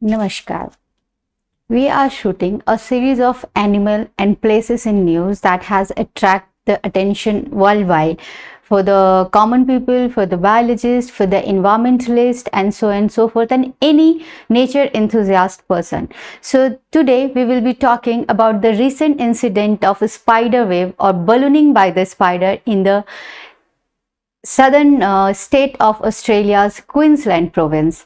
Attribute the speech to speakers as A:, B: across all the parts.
A: Namaskar. We are shooting a series of animal and places in news that has attracted the attention worldwide for the common people, for the biologists, for the environmentalist, and so on and so forth, and any nature enthusiast person. So today we will be talking about the recent incident of a spider web or ballooning by the spider in the southern state of Australia's Queensland province.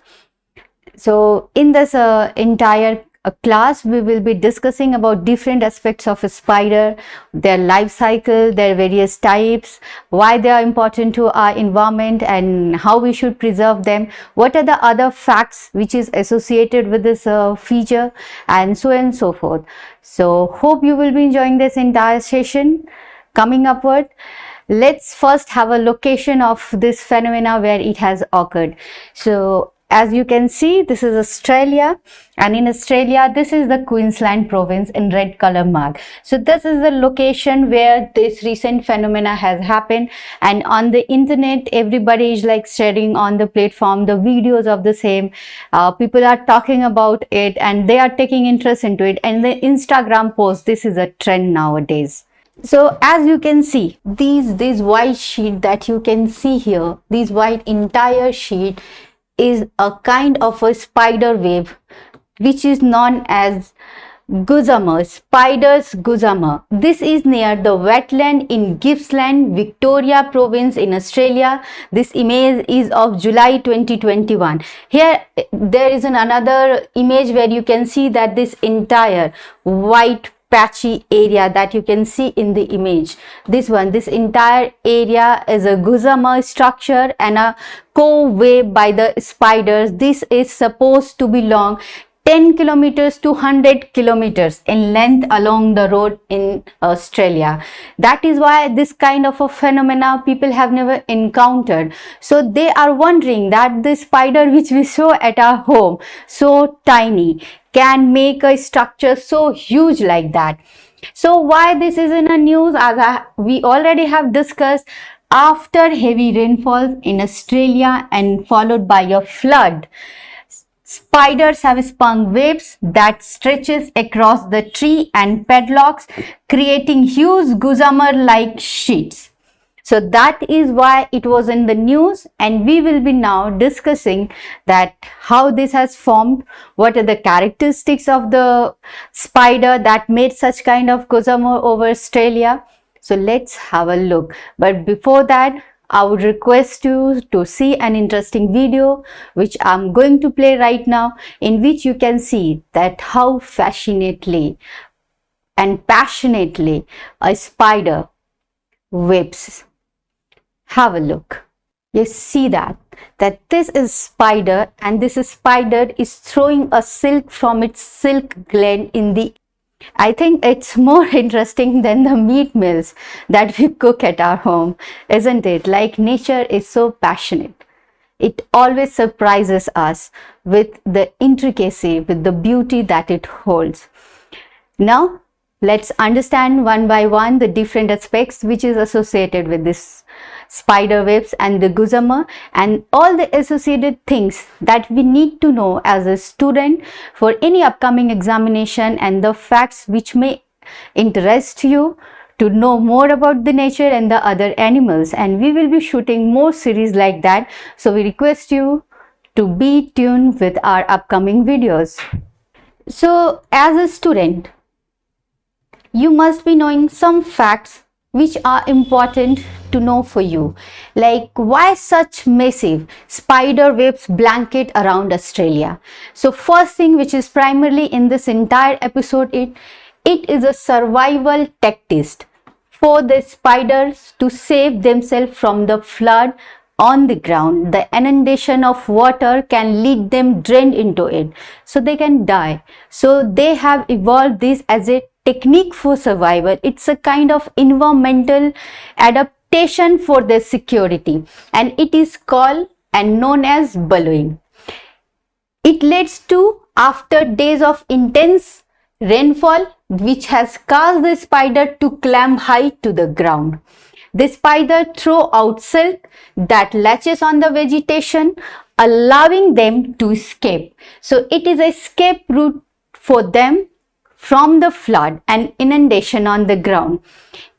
A: So in this entire class, we will be discussing about different aspects of a spider, their life cycle, their various types, why they are important to our environment and how we should preserve them, what are the other facts which is associated with this feature, and so on and so forth. So hope you will be enjoying this entire session. Coming upward, let's first have a location of this phenomena where it has occurred. So as you can see, this is Australia, and in Australia this is the Queensland province in red color mark. So this is the location where this recent phenomena has happened, and on the internet everybody is like sharing on the platform the videos of the same. People are talking about it and they are taking interest into it, and the Instagram post, this is a trend nowadays. So as you can see, these white sheet that you can see here, this white entire sheet is a kind of a spider web which is known as gossamer, spider's gossamer. This is near the wetland in Gippsland, Victoria province in Australia. This image is of July 2021. Here there is another image where you can see that this entire white patchy area that you can see in the image, this entire area is a gossamer structure and a co-web by the spiders. This is supposed to be long 10 kilometers to 100 kilometers in length along the road in Australia. That is why this kind of a phenomena people have never encountered. So they are wondering that the spider which we saw at our home, so tiny, can make a structure so huge like that. So why this is in a news? As we already have discussed, after heavy rainfalls in Australia and followed by a flood, spiders have spun webs that stretches across the tree and padlocks, creating huge gossamer-like sheets. So that is why it was in the news, and we will be now discussing that how this has formed, what are the characteristics of the spider that made such kind of gossamer over Australia. So let's have a look. But before that, I would request you to see an interesting video which I'm going to play right now, in which you can see that how fascinately and passionately a spider webs. Have a look. You see that this is spider, and this spider is throwing a silk from its silk gland in the. I think it's more interesting than the meat meals that we cook at our home, isn't it? Like, nature is so passionate. It always surprises us with the intricacy, with the beauty that it holds. Now, let's understand one by one the different aspects which is associated with this spider webs and the gossamer, and all the associated things that we need to know as a student for any upcoming examination, and the facts which may interest you to know more about the nature and the other animals. And we will be shooting more series like that, so we request you to be tuned with our upcoming videos. So as a student, you must be knowing some facts which are important to know for you, like why such massive spider webs blanket around Australia. So first thing, which is primarily in this entire episode, it is a survival tactic for the spiders to save themselves from the flood on the ground. The inundation of water can lead them drained into it, so they can die. So they have evolved this as a technique for survival. It's a kind of environmental adaptation for their security, and it is called and known as ballooning. It leads to, after days of intense rainfall which has caused the spider to climb high to the ground. The spider throw out silk that latches on the vegetation, allowing them to escape. So it is a escape route for them from the flood and inundation on the ground.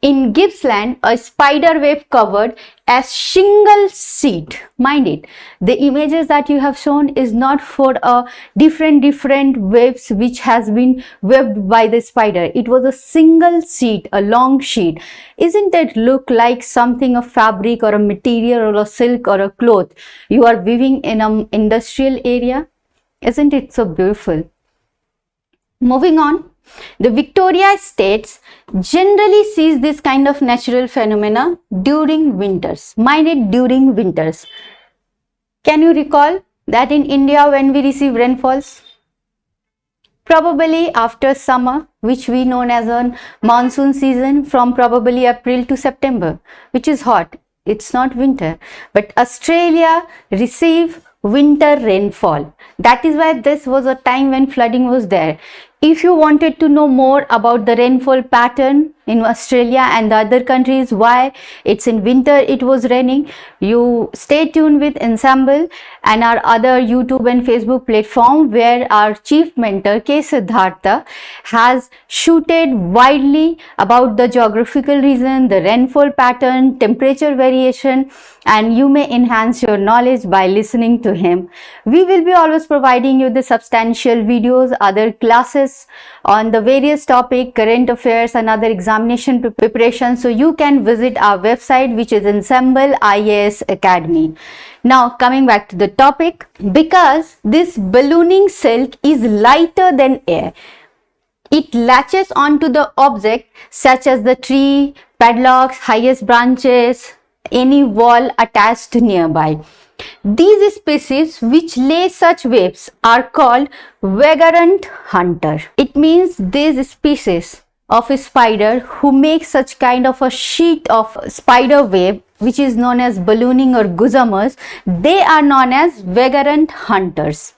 A: In Gippsland, a spider web covered a shingle sheet. Mind it, the images that you have shown is not for a different webs which has been webbed by the spider. It was a single sheet, a long sheet. Isn't it look like something of fabric or a material or a silk or a cloth you are weaving in an industrial area? Isn't it so beautiful? Moving on, the Victoria states generally sees this kind of natural phenomena during winters. Mind it, during winters. Can you recall that in India when we receive rainfalls? Probably after summer, which we know as a monsoon season, from probably April to September, which is hot. It's not winter. But Australia receive winter rainfall. That is why this was a time when flooding was there. If you wanted to know more about the rainfall pattern in Australia and the other countries, why it's in winter it was raining, you stay tuned with Ensemble and our other YouTube and Facebook platform, where our chief mentor K. Siddhartha has shooted widely about the geographical region, the rainfall pattern, temperature variation, and you may enhance your knowledge by listening to him. We will be always providing you the substantial videos, other classes on the various topic, current affairs and other examination preparation. So you can visit our website, which is Ensemble IAS Academy. Now coming back to the topic, because this ballooning silk is lighter than air, it latches onto the object such as the tree, padlocks, highest branches, any wall attached nearby. These species which lay such webs are called vagrant hunter. It means these species of a spider who make such kind of a sheet of spider web, which is known as ballooning or gossamers, they are known as vagrant hunters.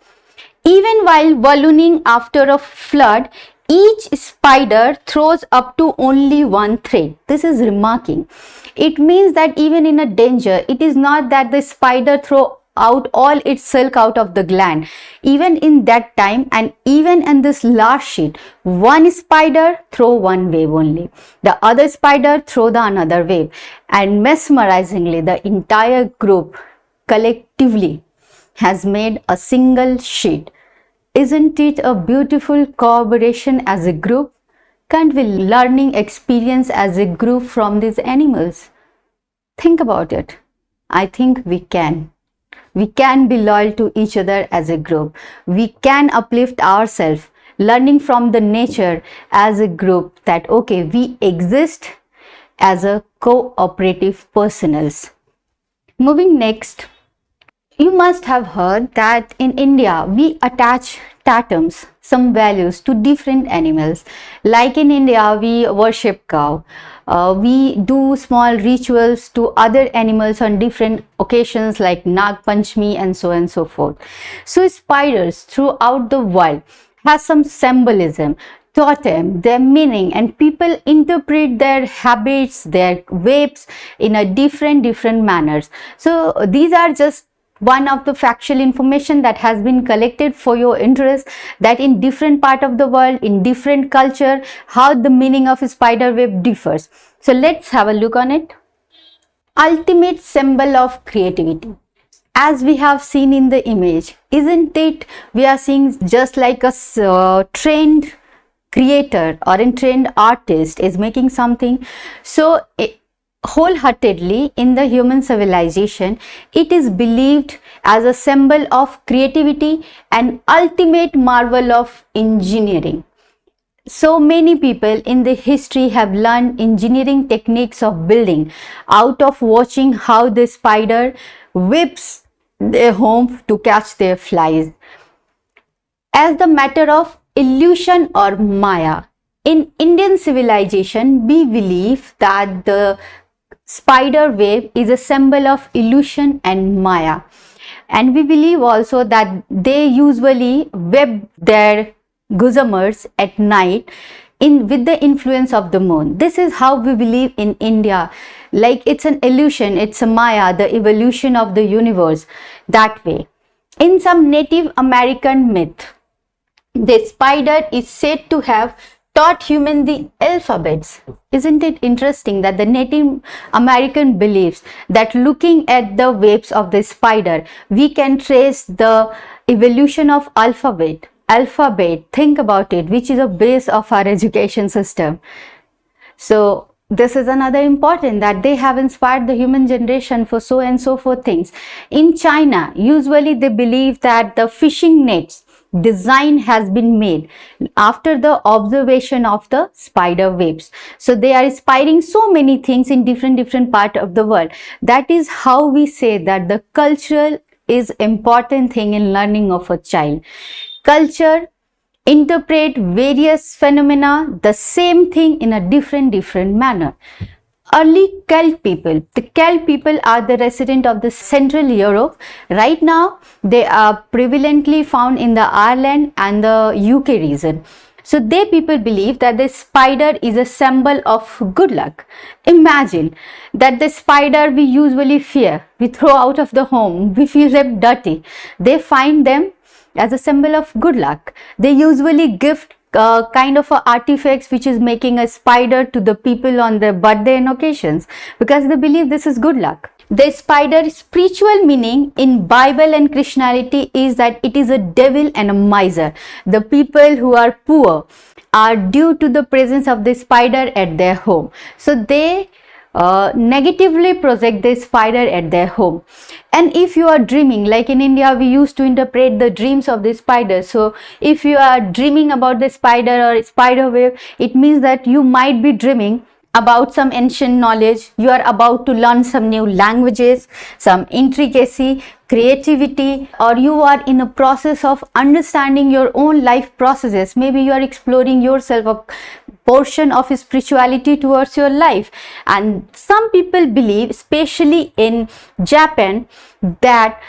A: Even while ballooning after a flood, each spider throws up to only one thread. This is remarking. It means that even in a danger, it is not that the spider throw out all its silk out of the gland. Even in that time, and even in this last sheet, one spider throw one wave only. The other spider throw the another wave. And mesmerizingly, the entire group collectively has made a single sheet. Isn't it a beautiful collaboration as a group? Can't we learning experience as a group from these animals? Think about it. I think we can. We can be loyal to each other as a group. We can uplift ourselves, learning from the nature as a group that, okay, we exist as a cooperative personals. Moving next. You must have heard that in India, we attach tatums, some values to different animals. Like in India, we worship cow. We do small rituals to other animals on different occasions like Nag Panchami and so on and so forth. So spiders throughout the world has some symbolism, totem, their meaning, and people interpret their habits, their webs in a different manners. So these are just one of the factual information that has been collected for your interest, that in different part of the world, in different culture, how the meaning of a spider web differs. So let's have a look on it. Ultimate symbol of creativity. As we have seen in the image, isn't it, we are seeing just like a trained creator or a trained artist is making something. So wholeheartedly in the human civilization, it is believed as a symbol of creativity and ultimate marvel of engineering. So many people in the history have learned engineering techniques of building out of watching how the spider whips their home to catch their flies. As the matter of illusion or maya, in Indian civilization, we believe that the spider web is a symbol of illusion and maya, and we believe also that they usually web their gossamers at night with the influence of the moon. This is how we believe in India, like it's an illusion, it's a maya, the evolution of the universe, that way. In some Native American myth, the spider is said to have taught human the alphabets. Isn't it interesting that the Native American believes that looking at the webs of the spider, we can trace the evolution of alphabet. Think about it, which is a base of our education system. So this is another important, that they have inspired the human generation for so and so forth things. In China, usually they believe that the fishing nets design has been made after the observation of the spider webs. So they are inspiring so many things in different part of the world. That is how we say that the cultural is important thing in learning of a child. Culture interpret various phenomena, the same thing in a different manner. Early Celt people. The Celt people are the resident of the Central Europe. Right now, they are prevalently found in the Ireland and the UK region. So they people believe that the spider is a symbol of good luck. Imagine that the spider we usually fear, we throw out of the home, we feel them dirty. They find them as a symbol of good luck. They usually gift kind of artifacts which is making a spider to the people on their birthday and occasions, because they believe this is good luck. The spider spiritual meaning in Bible and Christianity is that it is a devil and a miser. The people who are poor are due to the presence of the spider at their home. So they negatively project the spider at their home. And if you are dreaming, like in India we used to interpret the dreams of the spider, so if you are dreaming about the spider or spider web, it means that you might be dreaming about some ancient knowledge, you are about to learn some new languages, some intricacy, creativity, or you are in a process of understanding your own life processes. Maybe you are exploring yourself, a portion of spirituality towards your life. And some people believe, especially in Japan, that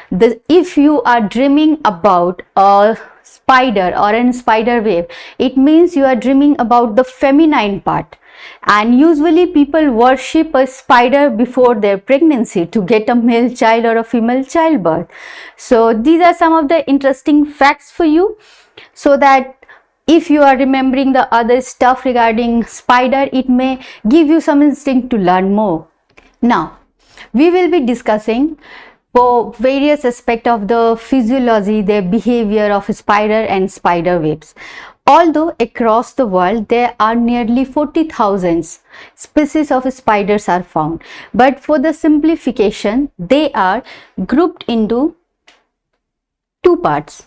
A: if you are dreaming about a spider or a spider web, it means you are dreaming about the feminine part. And usually people worship a spider before their pregnancy to get a male child or a female childbirth. So these are some of the interesting facts for you, so that if you are remembering the other stuff regarding spider, it may give you some instinct to learn more. Now we will be discussing for various aspects of the physiology, their behavior of spider and spider webs. Although across the world there are nearly 40,000 species of spiders are found, but for the simplification they are grouped into two parts.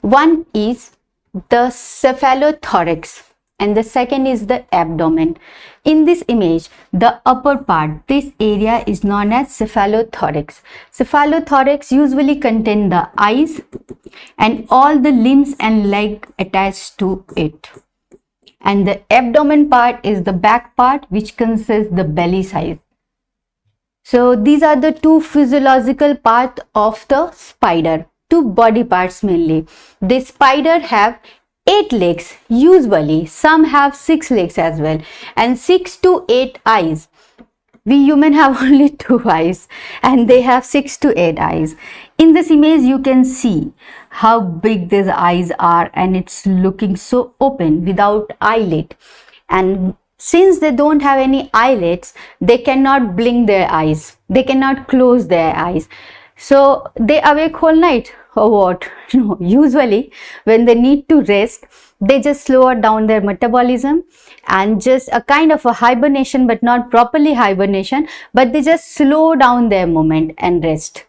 A: One is the cephalothorax and the second is the abdomen. In this image, the upper part, this area is known as cephalothorax. Cephalothorax usually contain the eyes and all the limbs and leg attached to it. And the abdomen part is the back part, which consists the belly size. So these are the two physiological parts of the spider, two body parts mainly. The spider have 8 legs usually, some have 6 legs as well, and 6 to 8 eyes. We human have only 2 eyes and they have 6 to 8 eyes. In this image you can see how big these eyes are, and it's looking so open without eyelid. And since they don't have any eyelids, they cannot blink their eyes, they cannot close their eyes. So they awake whole night or what? No, usually when they need to rest, they just slow down their metabolism and just a kind of a hibernation, but not properly hibernation, but they just slow down their movement and rest.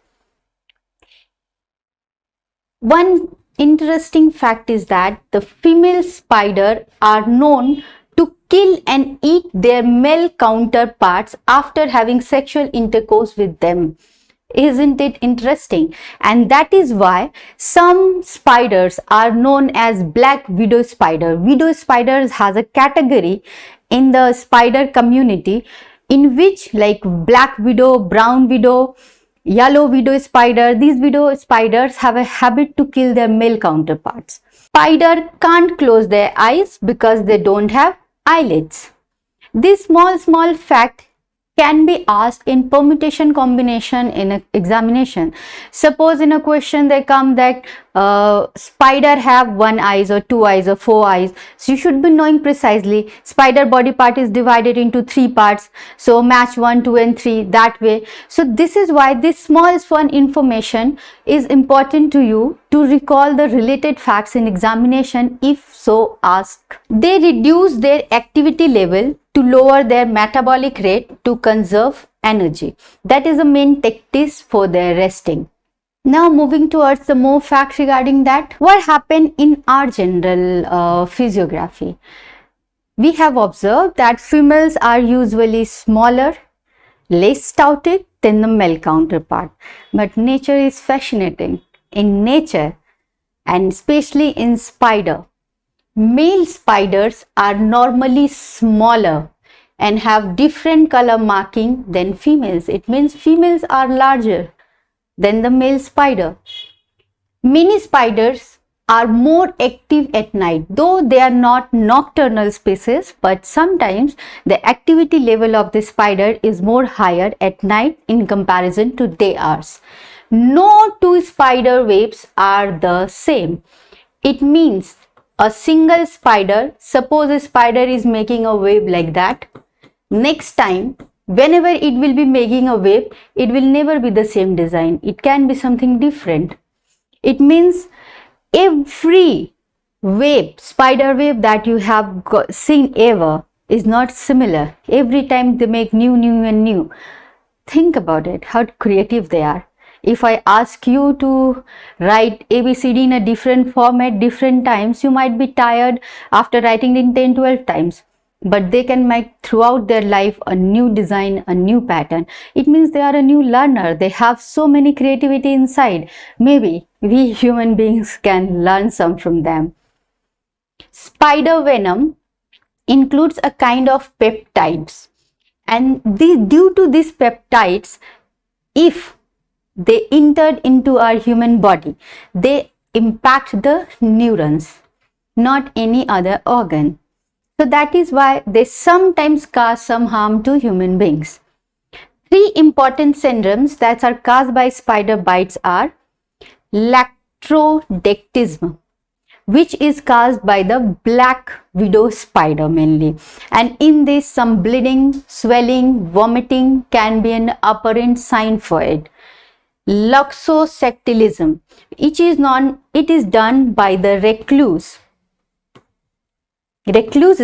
A: One interesting fact is that the female spider are known to kill and eat their male counterparts after having sexual intercourse with them. Isn't it interesting? And that is why some spiders are known as black widow spider. Widow spiders has a category in the spider community in which, like black widow, brown widow, yellow widow spider, these widow spiders have a habit to kill their male counterparts. Spider can't close their eyes because they don't have eyelids. This small fact can be asked in permutation combination in an examination. Suppose in a question they come that spider have 1 eyes or 2 eyes or 4 eyes. So you should be knowing precisely spider body part is divided into 3 parts. So match 1, 2 and 3 that way. So this is why this small information is important to you to recall the related facts in examination if so asked. They reduce their activity level to lower their metabolic rate to conserve energy. That is the main tactic for their resting. Now moving towards the more facts regarding that. What happened in our general physiography? We have observed that females are usually smaller, less stouted than the male counterpart. But nature is fascinating. In nature, and especially in spider, male spiders are normally smaller and have different color marking than females. It means females are larger than the male spider. Many spiders are more active at night, though they are not nocturnal species, but sometimes the activity level of the spider is more higher at night in comparison to day hours. No two spider webs are the same. It means a single spider, suppose a spider is making a web like that, next time whenever it will be making a web, it will never be the same design. It can be something different. It means every web, spider web that you have seen ever is not similar. Every time they make new and new. Think about it, how creative they are. If I ask you to write ABCD in a different format, different times, you might be tired after writing it 10-12 times. But they can make throughout their life a new design, a new pattern. It means they are a new learner. They have so many creativity inside. Maybe we human beings can learn some from them. Spider venom includes a kind of peptides. And due to these peptides, if they entered into our human body, they impact the neurons, not any other organ. So that is why they sometimes cause some harm to human beings. 3 important syndromes that are caused by spider bites are lectrodectism, which is caused by the black widow spider mainly, and in this some bleeding, swelling, vomiting can be an apparent sign for it. Loxosectilism, it is done by the recluse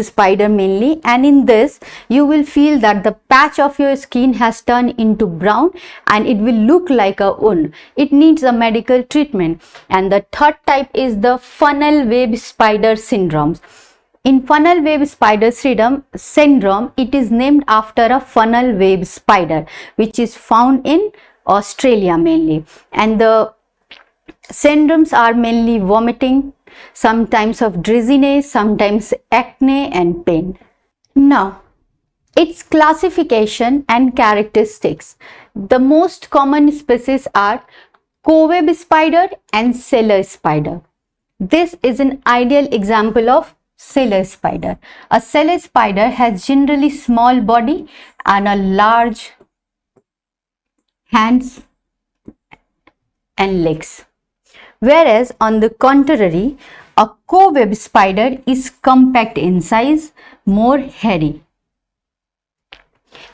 A: spider mainly, and in this you will feel that the patch of your skin has turned into brown and it will look like a wound. It needs a medical treatment. And the third type is the funnel web spider syndromes. In funnel web spider syndrome, it is named after a funnel web spider which is found in Australia mainly, and the syndromes are mainly vomiting, sometimes of dizziness, sometimes acne and pain. Now, its classification and characteristics. The most common species are cobweb spider and cellar spider. This is an ideal example of cellar spider. A cellar spider has generally small body and a large hands and legs. Whereas on the contrary, a cobweb spider is compact in size, more hairy.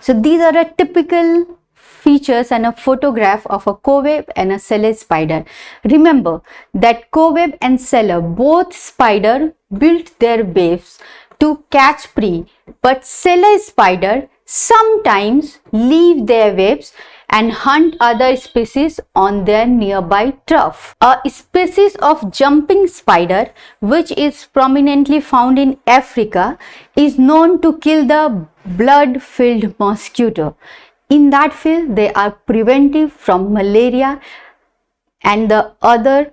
A: So these are a typical features and a photograph of a cobweb and a cellar spider. Remember that cobweb and cellar, both spider built their webs to catch prey, but cellar spider sometimes leave their webs and hunt other species on their nearby turf. A species of jumping spider, which is prominently found in Africa, is known to kill the blood-filled mosquito. In that field, they are preventive from malaria and the other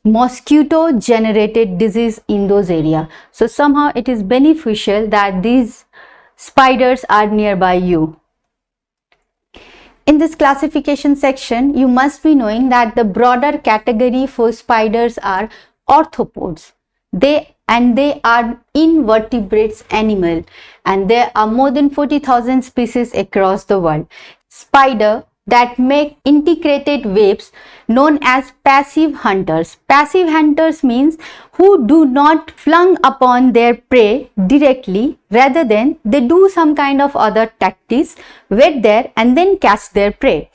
A: mosquito-generated disease in those areas. So somehow it is beneficial that these spiders are nearby you. In this classification section, you must be knowing that the broader category for spiders are arthropods. They and they are invertebrates animal, and there are more than 40,000 species across the world. Spider that make integrated webs known as passive hunters. Passive hunters means who do not flung upon their prey directly, rather than they do some kind of other tactics, wait there and then catch their prey.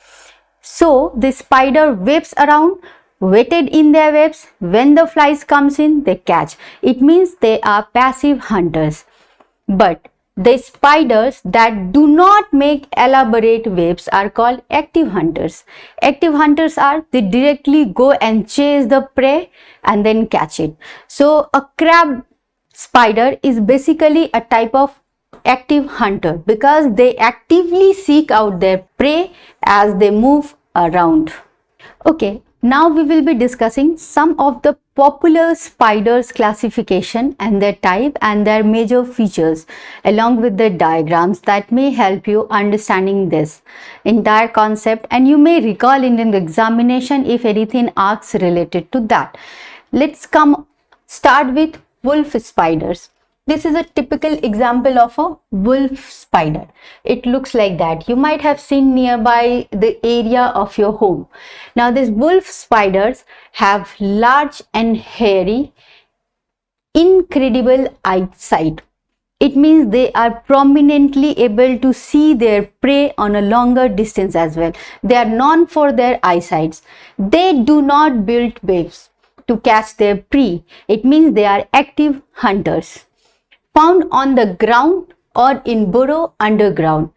A: So the spider webs around, waited in their webs. When the flies comes in, they catch. It means they are passive hunters. But the spiders that do not make elaborate webs are called active hunters. Active hunters are they directly go and chase the prey and then catch it. So a crab spider is basically a type of active hunter because they actively seek out their prey as they move around. Okay, now we will be discussing some of the popular spiders classification and their type and their major features, along with the diagrams that may help you understanding this entire concept, and you may recall in the examination if anything asks related to that. Let's start with wolf spiders. This is a typical example of a wolf spider. It looks like that. You might have seen nearby the area of your home. Now these wolf spiders have large and hairy, incredible eyesight. It means they are prominently able to see their prey on a longer distance as well. They are known for their eyesight. They do not build webs to catch their prey. It means they are active hunters. Found on the ground or in burrow underground.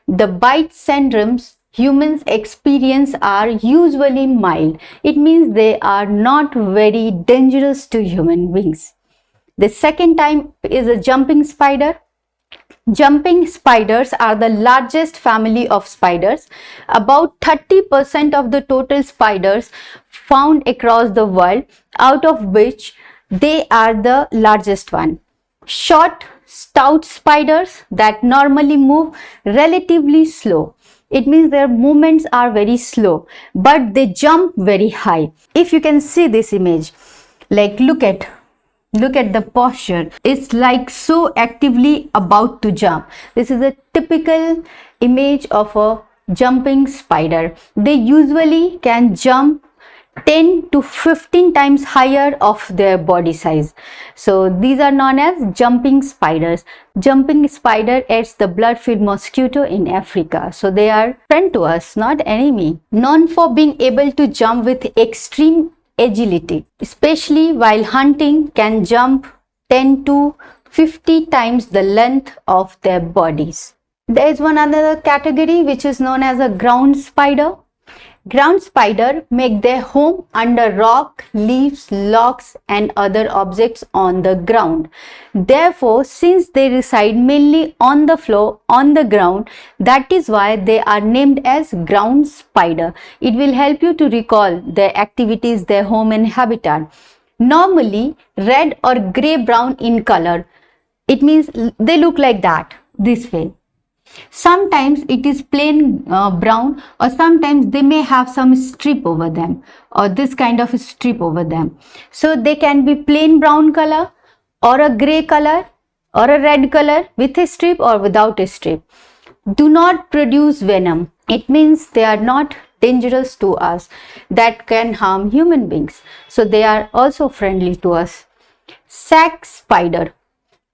A: The bite syndromes humans experience are usually mild. It means they are not very dangerous to human beings. The second type is a jumping spider. Jumping spiders are the largest family of spiders. About 30% of the total spiders found across the world, out of which they are the largest one. Short, stout spiders that normally move relatively slow. It means their movements are very slow, but they jump very high. If you can see this image, like look at the posture. It's like so actively about to jump. This is a typical image of a jumping spider. They usually can jump 10 to 15 times higher of their body size. So these are known as jumping spiders. Jumping spider eats the blood-fed mosquito in Africa. So they are friend to us, not enemy. Known for being able to jump with extreme agility, especially while hunting, can jump 10 to 50 times the length of their bodies. There is one other category which is known as a ground spider. Ground spider make their home under rock, leaves, logs and other objects on the ground. Therefore, since they reside mainly on the floor, on the ground, that is why they are named as ground spider. It will help you to recall their activities, their home and habitat. Normally red or grey-brown in color. It means they look like that, this way. Sometimes it is plain brown, or sometimes they may have some strip over them, or this kind of strip over them. So they can be plain brown color or a grey color or a red color with a strip or without a strip. Do not produce venom. It means they are not dangerous to us that can harm human beings. So they are also friendly to us. Sac spider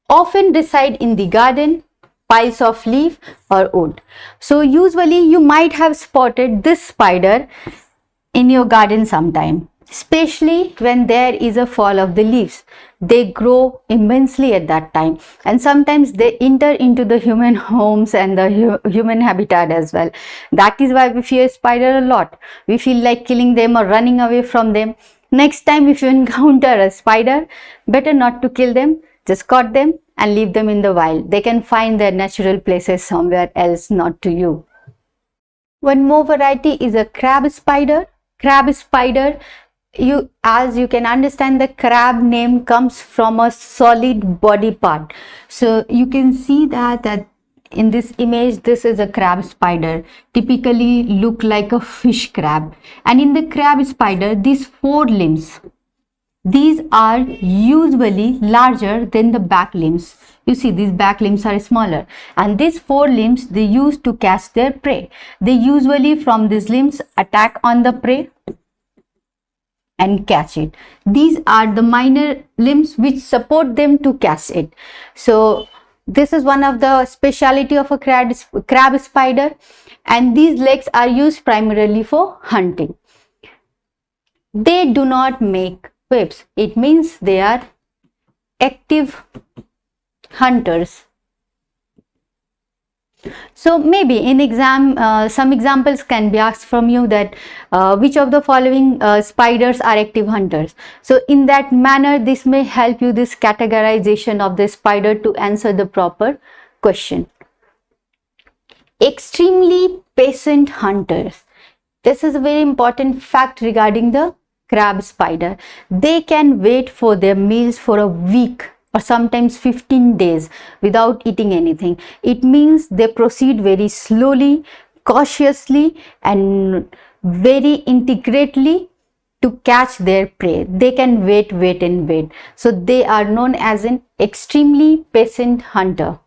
A: often reside in the garden, piles of leaf or wood. So usually you might have spotted this spider in your garden sometime, especially when there is a fall of the leaves. They grow immensely at that time, and sometimes they enter into the human homes and the human habitat as well. That is why we fear spider a lot. We feel like killing them or running away from them. Next time if you encounter a spider, better not to kill them, just caught them and leave them in the wild. They can find their natural places somewhere else, not to you. One more variety is a crab spider. Crab spider, as you can understand, the crab name comes from a solid body part. So you can see that in this image, this is a crab spider, typically look like a fish crab. And in the crab spider, these four limbs, these are usually larger than the back limbs. You see, these back limbs are smaller, and these forelimbs they use to catch their prey. They usually from these limbs attack on the prey and catch it. These are the minor limbs which support them to catch it. So this is one of the speciality of a crab spider, and these legs are used primarily for hunting. They do not make webs. It means they are active hunters. So maybe in exam, some examples can be asked from you that which of the following spiders are active hunters. So in that manner, this may help you this categorization of the spider to answer the proper question. Extremely patient hunters. This is a very important fact regarding the crab spider. They can wait for their meals for a week or sometimes 15 days without eating anything. It means they proceed very slowly, cautiously, and very intricately to catch their prey. They can wait. So they are known as an extremely patient hunter.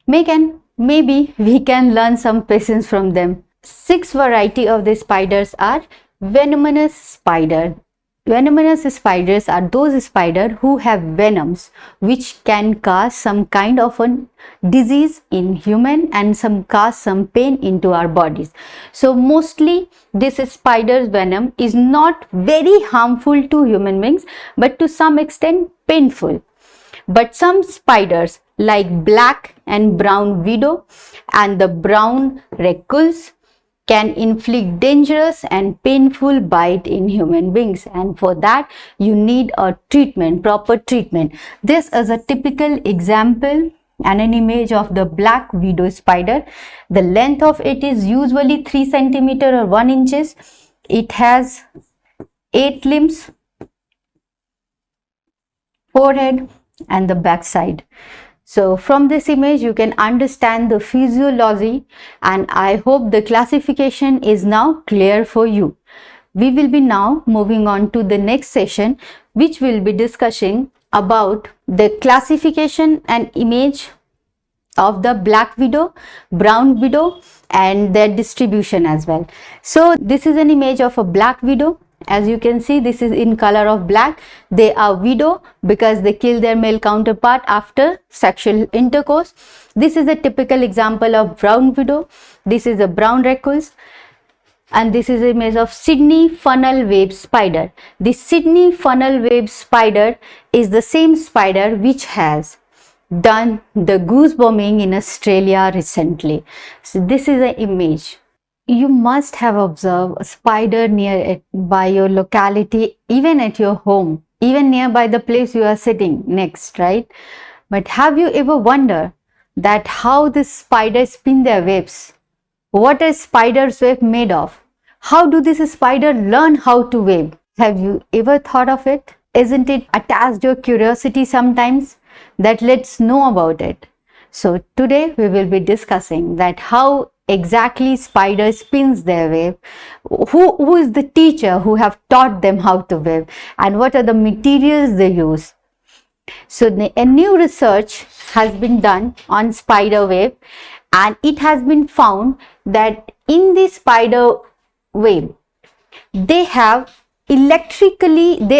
A: Maybe we can learn some patience from them. 6 variety of the spiders are venomous spider. Venomous spiders are those spiders who have venoms which can cause some kind of a disease in human and cause some pain into our bodies. So mostly this spider's venom is not very harmful to human beings, but to some extent painful. But some spiders like black and brown widow and the brown recluse can inflict dangerous and painful bite in human beings, and for that you need a proper treatment. This is a typical example and an image of the black widow spider. The length of it is usually 3 cm or 1 inches. It has 8 limbs, forehead and the back side. So from this image you can understand the physiology, and I hope the classification is now clear for you. We will be now moving on to the next session, which will be discussing about the classification and image of the black widow, brown widow and their distribution as well. So this is an image of a black widow. As you can see, this is in color of black. They are widow because they kill their male counterpart after sexual intercourse. This is a typical example of brown widow. This is a brown recluse. And this is an image of Sydney funnel web spider. The Sydney funnel web spider is the same spider which has done the goose bombing in Australia recently. So this is an image. You must have observed a spider near it by your locality, even at your home, even nearby the place you are sitting next, right? But have you ever wondered that how the spiders spin their webs? What is spider's web made of? How do this spider learn how to web? Have you ever thought of it? Isn't it attached your curiosity sometimes? That let's know about it. So today we will be discussing that how exactly spider spins their web, who is the teacher who have taught them how to web, and what are the materials they use. So a new research has been done on spider web, and it has been found that in the spider web they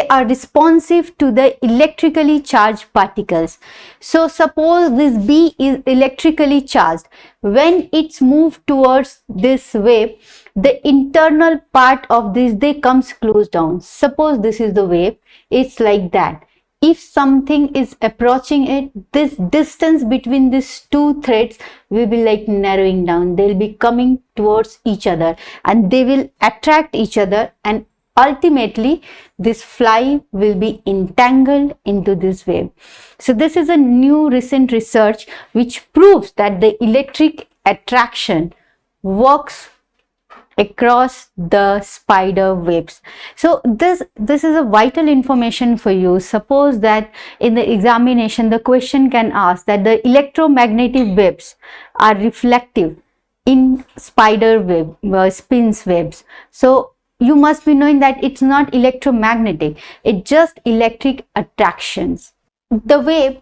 A: are responsive to the electrically charged particles. So suppose this bee is electrically charged. When it's moved towards this web, the internal part of this they comes close down. Suppose this is the web, it's like that. If something is approaching it, this distance between these two threads will be like narrowing down. They'll be coming towards each other and they will attract each other, and ultimately this fly will be entangled into this web. So this is a new recent research which proves that the electric attraction works across the spider webs. So this is a vital information for you. Suppose that in the examination the question can ask that the electromagnetic webs are reflective in spider web spins webs. So you must be knowing that it's not electromagnetic, it's just electric attractions. The wave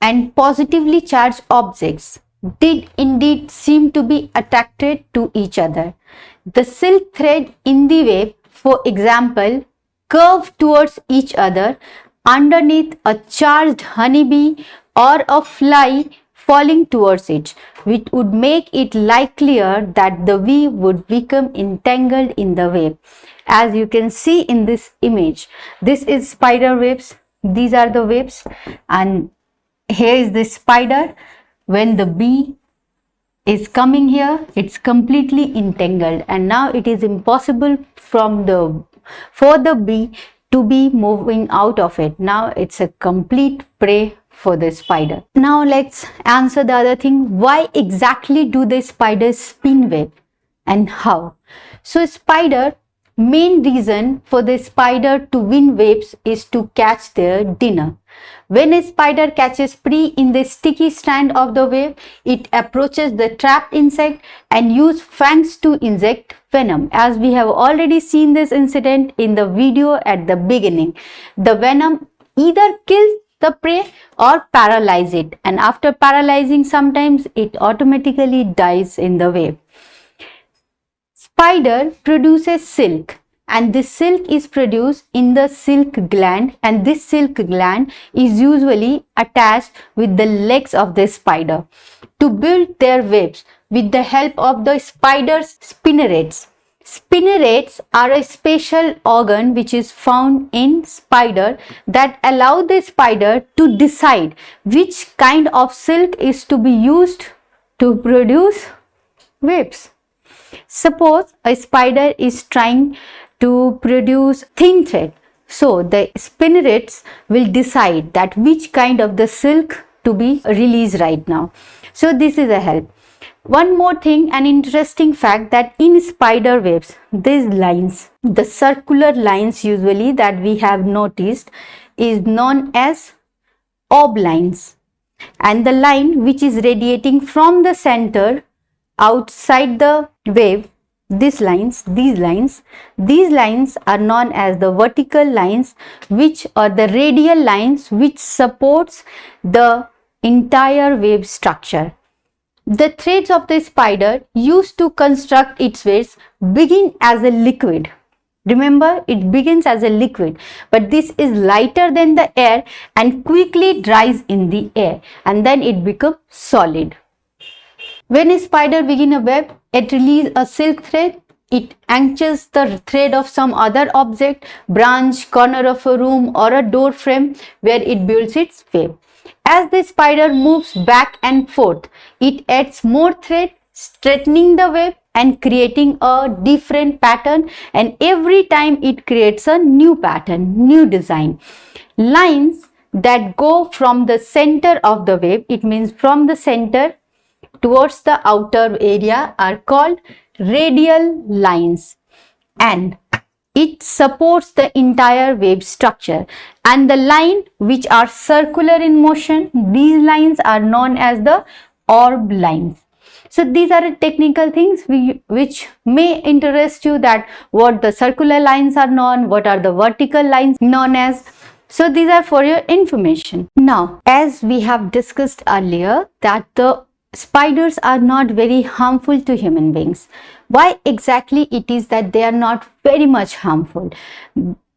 A: and positively charged objects did indeed seem to be attracted to each other. The silk thread in the wave, for example, curved towards each other underneath a charged honeybee or a fly falling towards it, which would make it likelier that the weave would become entangled in the web. As you can see in this image, this is spider webs, these are the webs, and here is the spider. When the bee is coming here, it's completely entangled, and now it is impossible for the bee to be moving out of it. Now it's a complete prey for the spider. Now let's answer the other thing. Why exactly do the spiders spin web and how? So spider, main reason for the spider to win webs is to catch their dinner. When a spider catches prey in the sticky strand of the web, it approaches the trapped insect and uses fangs to inject venom. As we have already seen this incident in the video at the beginning, the venom either kills the prey or paralyzes it, and after paralyzing, sometimes it automatically dies in the web. Spider produces silk, and this silk is produced in the silk gland, and this silk gland is usually attached with the legs of the spider to build their webs with the help of the spider's spinnerets. Spinnerets are a special organ which is found in spider that allow the spider to decide which kind of silk is to be used to produce webs. Suppose a spider is trying to produce thin thread, so the spinnerets will decide that which kind of the silk to be released right now. So this is a help. One more thing, an interesting fact, that in spider webs, these lines, the circular lines usually that we have noticed, is known as orb lines, and the line which is radiating from the center outside the web, these lines are known as the vertical lines, which are the radial lines which supports the entire web structure. The threads of the spider used to construct its webs begin as a liquid. Remember, it begins as a liquid, but this is lighter than the air and quickly dries in the air, and then it becomes solid. When a spider begins a web, it releases a silk thread. It anchors the thread of some other object, branch, corner of a room or a door frame where it builds its web. As the spider moves back and forth, it adds more thread, straightening the web and creating a different pattern, and every time it creates a new pattern, new design. Lines that go from the center of the web, it means from the center towards the outer area, are called radial lines, and it supports the entire web structure. And the line which are circular in motion, these lines are known as the orb lines. So these are technical things which may interest you, that what the circular lines are known, what are the vertical lines known as. So these are for your information. Now, as we have discussed earlier, that the spiders are not very harmful to human beings. Why exactly it is that they are not very much harmful?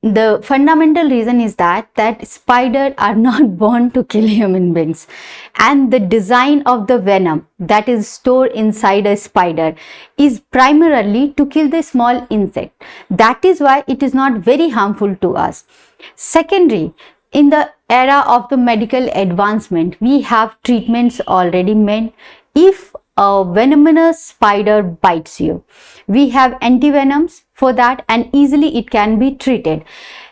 A: The fundamental reason is that spiders are not born to kill human beings, and the design of the venom that is stored inside a spider is primarily to kill the small insect. That is why it is not very harmful to us. Secondary, in the era of the medical advancement, we have treatments already made. If a venomous spider bites you, we have antivenoms for that, and easily it can be treated.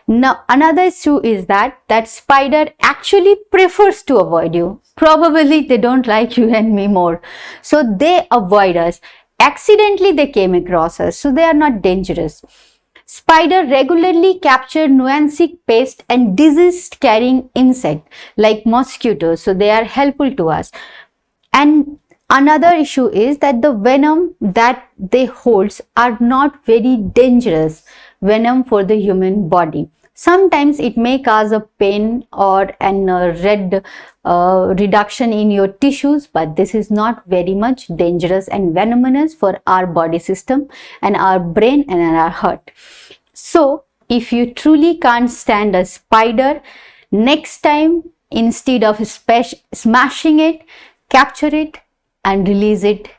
A: Now, another issue is that spider actually prefers to avoid you. Probably they don't like you and me more, so they avoid us. Accidentally they came across us, so they are not dangerous. Spider regularly capture nuancic pest and disease carrying insect like mosquitoes, so they are helpful to us. And Another issue is that the venom that they hold are not very dangerous venom for the human body. Sometimes it may cause a pain or an red reduction in your tissues, but this is not very much dangerous and venomous for our body system and our brain and our heart. So if you truly can't stand a spider, next time instead of smashing it, capture it and release it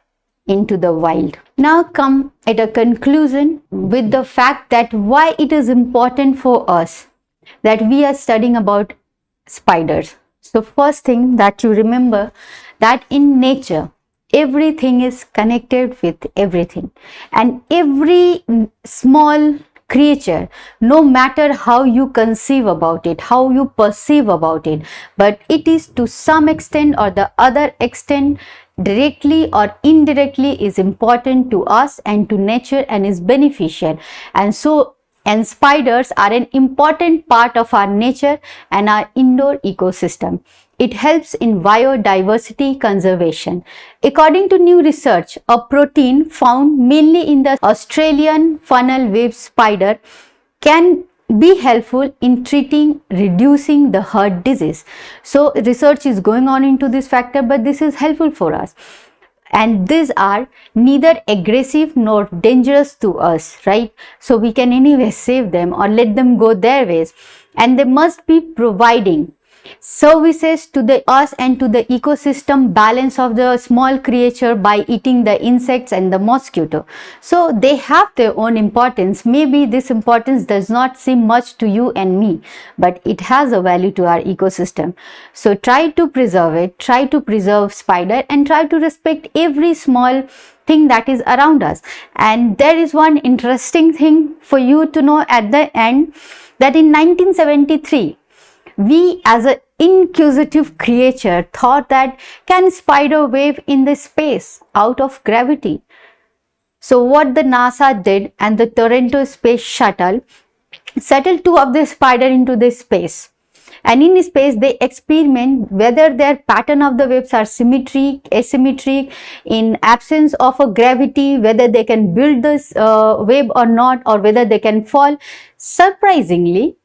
A: into the wild. Now come at a conclusion with the fact that why it is important for us that we are studying about spiders. So first thing that you remember that in nature, everything is connected with everything, and every small creature, no matter how you conceive about it, how you perceive about it, but it is to some extent or the other extent, directly or indirectly, is important to us and to nature and is beneficial. And spiders are an important part of our nature and our indoor ecosystem. It helps in biodiversity conservation. According to new research, a protein found mainly in the Australian funnel web spider can be helpful in reducing the heart disease. So research is going on into this factor, but this is helpful for us. And these are neither aggressive nor dangerous to us, right? So we can anyway save them or let them go their ways. And they must be providing services to us and to the ecosystem balance of the small creature by eating the insects and the mosquito. So they have their own importance. Maybe this importance does not seem much to you and me, but it has a value to our ecosystem. So try to preserve it, try to preserve spider, and try to respect every small thing that is around us. And there is one interesting thing for you to know at the end, that in 1973, we as an inquisitive creature thought that can spider wave in the space out of gravity. So what the NASA did and the Toronto Space Shuttle settled two of the spider into the space. And in space they experiment whether their pattern of the webs are symmetric, asymmetric, in absence of a gravity, whether they can build this web or not, or whether they can fall. Surprisingly,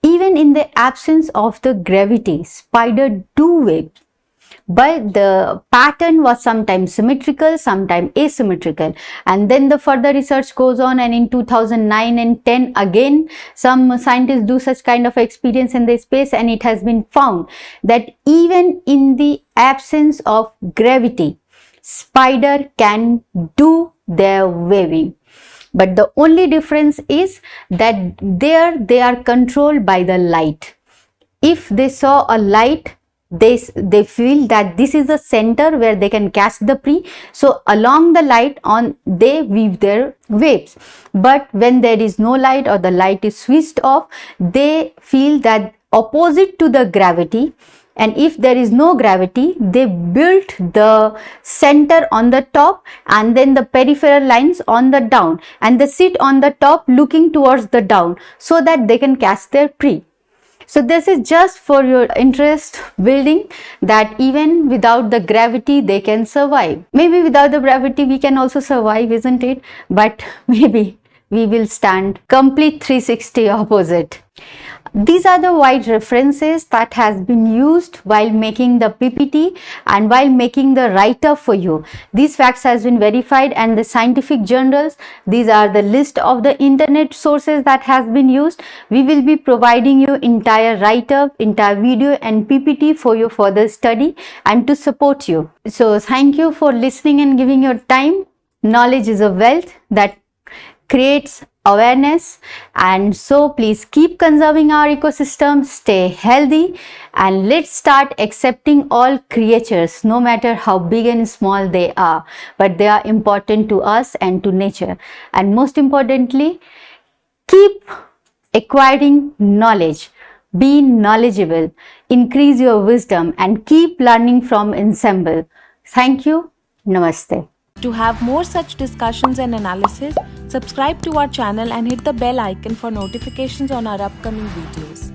A: even in the absence of the gravity, spider do web, but the pattern was sometimes symmetrical, sometimes asymmetrical. And then the further research goes on, and in 2009 and 10 again some scientists do such kind of experience in the space, and it has been found that even in the absence of gravity, spider can do their weaving. But the only difference is that there they are controlled by the light. If they saw a light, they feel that this is the center where they can catch the prey. So along the light they weave their webs. But when there is no light or the light is switched off, they feel that opposite to the gravity. And if there is no gravity, they built the center on the top and then the peripheral lines on the down, and they sit on the top looking towards the down so that they can catch their prey. So this is just for your interest building, that even without the gravity they can survive. Maybe without the gravity we can also survive, isn't it? But maybe we will stand complete 360 opposite. These are the wide references that has been used while making the PPT and while making the write-up for you. These facts has been verified and the scientific journals. These are the list of the internet sources that has been used. We will be providing you entire write-up, entire video and PPT for your further study and to support you. So thank you for listening and giving your time. Knowledge is a wealth that creates awareness, and so please keep conserving our ecosystem, stay healthy, and let's start accepting all creatures, no matter how big and small they are, but they are important to us and to nature. And most importantly, keep acquiring knowledge, be knowledgeable, increase your wisdom, and keep learning from Ensemble. Thank you. Namaste.
B: To have more such discussions and analysis, subscribe to our channel and hit the bell icon for notifications on our upcoming videos.